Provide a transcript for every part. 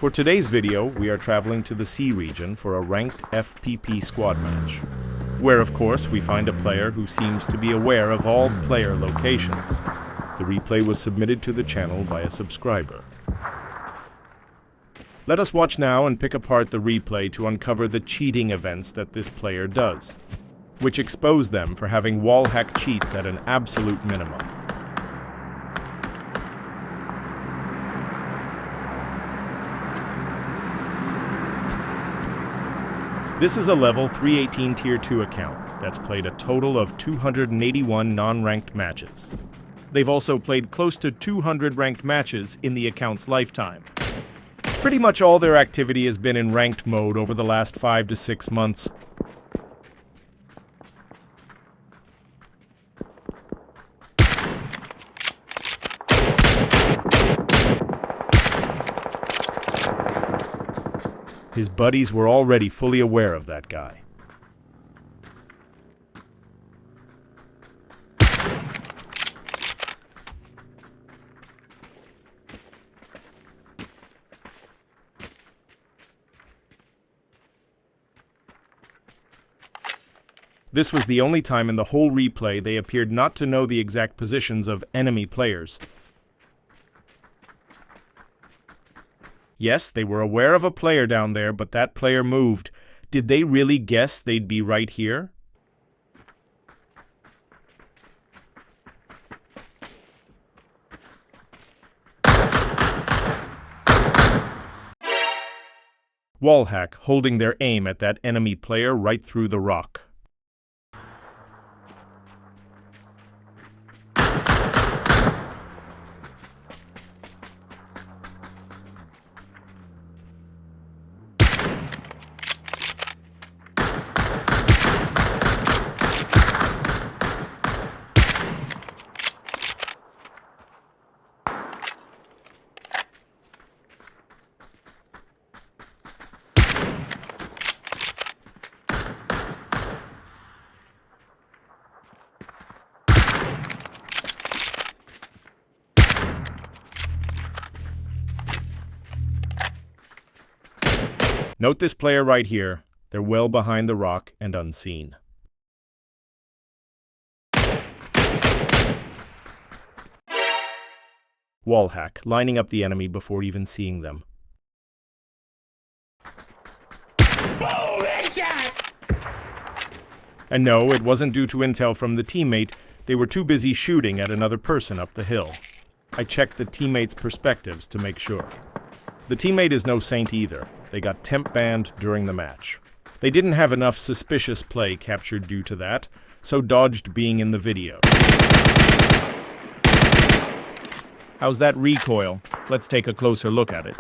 For today's video, we are traveling to the SEA region for a ranked FPP squad match, where of course we find a player who seems to be aware of all player locations. The replay was submitted to the channel by a subscriber. Let us watch now and pick apart the replay to uncover the cheating events that this player does, which expose them for having Wallhack cheats at an absolute minimum. This is a level 318 Tier 2 account that's played a total of 281 non-ranked matches. They've also played close to 200 ranked matches in the account's lifetime. Pretty much all their activity has been in ranked mode over the last 5 to 6 months. His buddies were already fully aware of that guy. This was the only time in the whole replay they appeared not to know the exact positions of enemy players. Yes, they were aware of a player down there, but that player moved. Did they really guess they'd be right here? Wallhack holding their aim at that enemy player right through the rock. Note this player right here. They're well behind the rock and unseen. Wallhack lining up the enemy before even seeing them. And no, it wasn't due to intel from the teammate. They were too busy shooting at another person up the hill. I checked the teammates' perspectives to make sure. The teammate is no saint either. They got temp banned during the match. They didn't have enough suspicious play captured due to that, so dodged being in the video. How's that recoil? Let's take a closer look at it.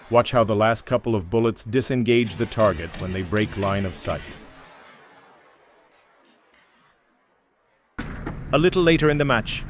Watch how the last couple of bullets disengage the target when they break line of sight. A little later in the match.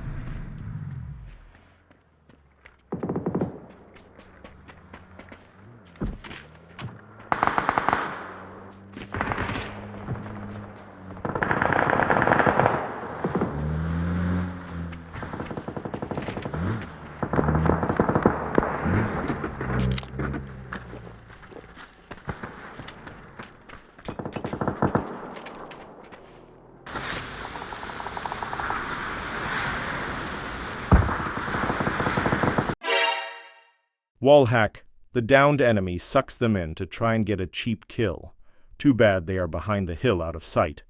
Wallhack, the downed enemy, sucks them in to try and get a cheap kill. Too bad they are behind the hill out of sight.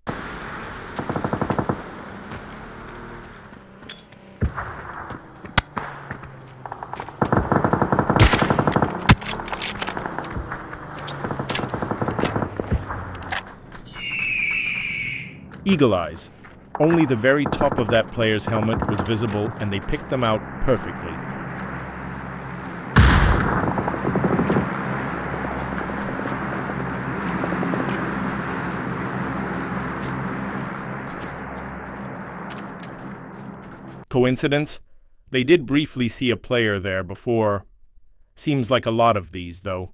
Eagle eyes. Only the very top of that player's helmet was visible and they picked them out perfectly. Coincidence? They did briefly see a player there before. Seems like a lot of these, though.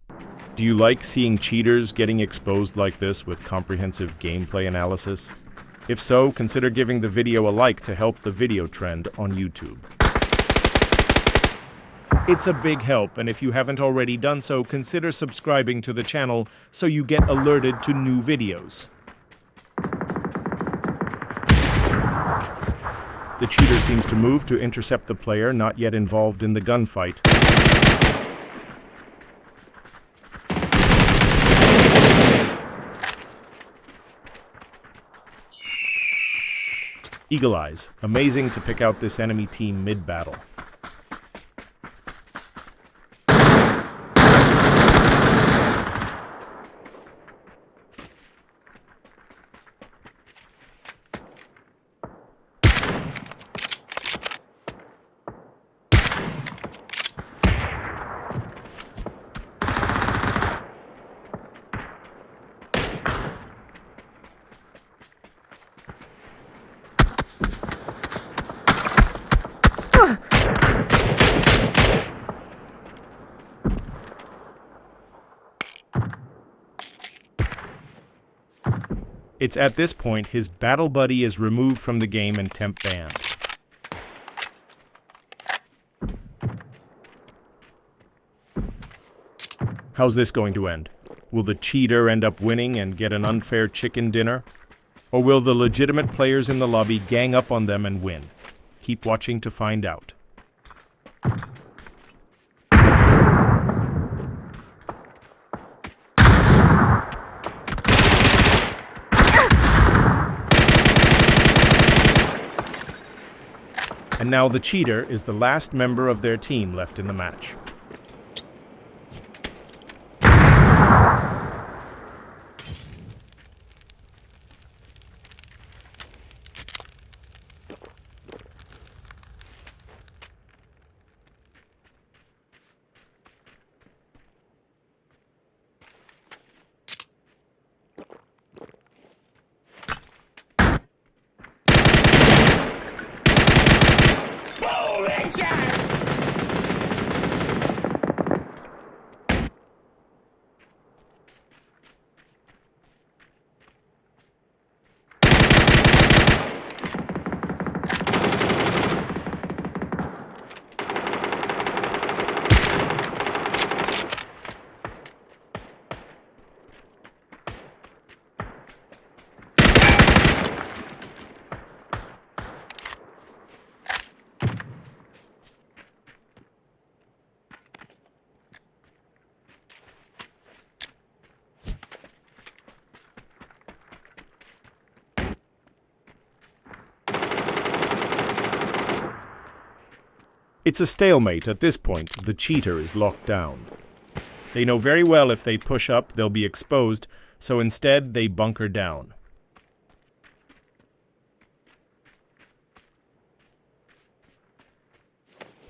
Do you like seeing cheaters getting exposed like this with comprehensive gameplay analysis? If so, consider giving the video a like to help the video trend on YouTube. It's a big help, and if you haven't already done so, consider subscribing to the channel so you get alerted to new videos. The cheater seems to move to intercept the player not yet involved in the gunfight. Eagle Eyes. Amazing to pick out this enemy team mid-battle. It's at this point his battle buddy is removed from the game and temp banned. How's this going to end? Will the cheater end up winning and get an unfair chicken dinner? Or will the legitimate players in the lobby gang up on them and win? Keep watching to find out. And now the cheater is the last member of their team left in the match. It's a stalemate at this point. The cheater is locked down. They know very well if they push up, they'll be exposed, so instead they bunker down.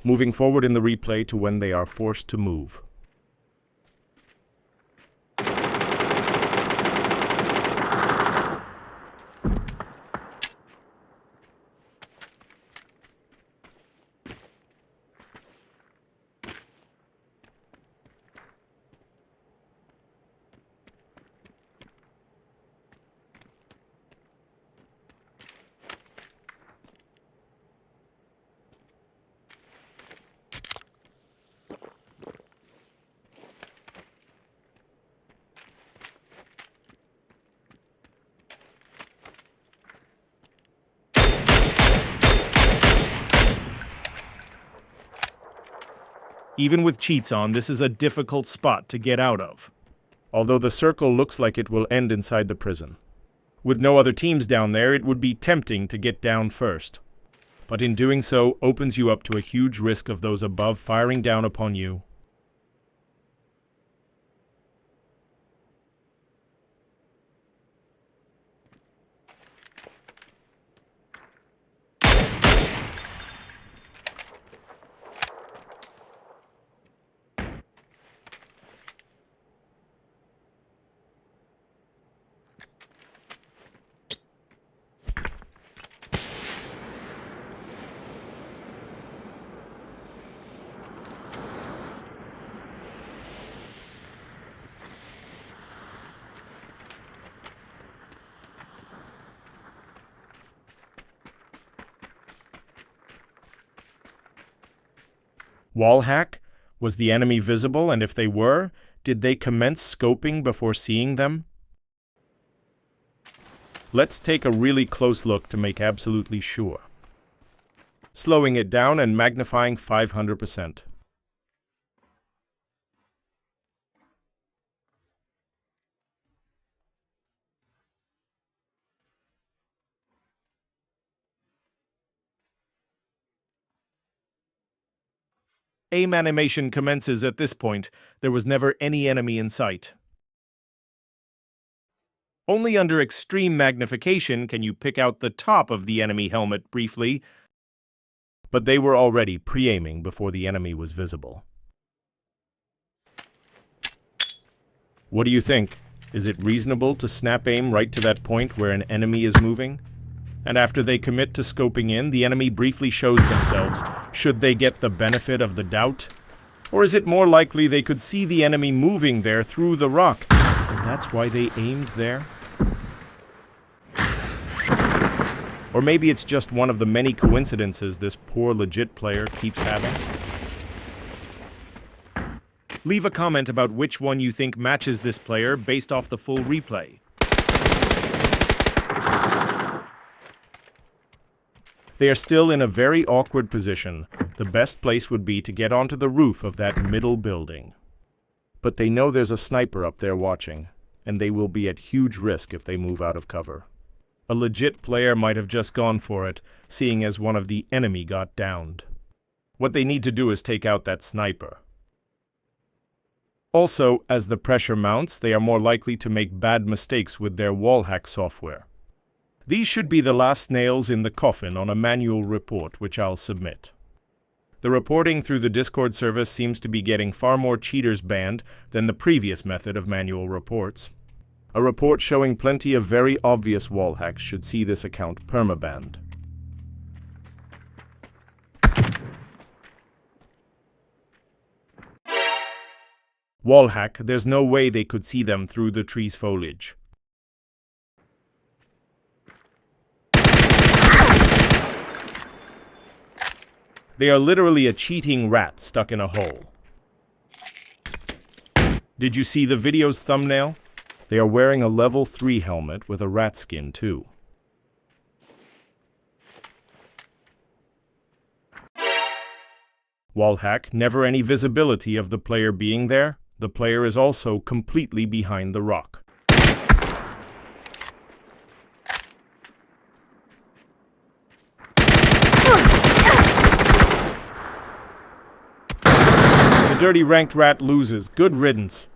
Moving forward in the replay to when they are forced to move. Even with cheats on, this is a difficult spot to get out of, although the circle looks like it will end inside the prison. With no other teams down there, it would be tempting to get down first, but in doing so opens you up to a huge risk of those above firing down upon you. Wallhack? Was the enemy visible, and if they were, did they commence scoping before seeing them? Let's take a really close look to make absolutely sure. Slowing it down and magnifying 500%. Aim animation commences at this point. There was never any enemy in sight. Only under extreme magnification can you pick out the top of the enemy helmet briefly, but they were already pre-aiming before the enemy was visible. What do you think? Is it reasonable to snap aim right to that point where an enemy is moving? And after they commit to scoping in, the enemy briefly shows themselves. Should they get the benefit of the doubt? Or is it more likely they could see the enemy moving there through the rock, and that's why they aimed there? Or maybe it's just one of the many coincidences this poor legit player keeps having? Leave a comment about which one you think matches this player based off the full replay. They are still in a very awkward position. The best place would be to get onto the roof of that middle building. But they know there's a sniper up there watching, and they will be at huge risk if they move out of cover. A legit player might have just gone for it, seeing as one of the enemy got downed. What they need to do is take out that sniper. Also, as the pressure mounts, they are more likely to make bad mistakes with their Wallhack software. These should be the last nails in the coffin on a manual report, which I'll submit. The reporting through the Discord service seems to be getting far more cheaters banned than the previous method of manual reports. A report showing plenty of very obvious wall hacks should see this account permabanned. Wallhack, there's no way they could see them through the tree's foliage. They are literally a cheating rat stuck in a hole. Did you see the video's thumbnail? They are wearing a level 3 helmet with a rat skin too. Wallhack, never any visibility of the player being there. The player is also completely behind the rock. The dirty ranked rat loses. Good riddance.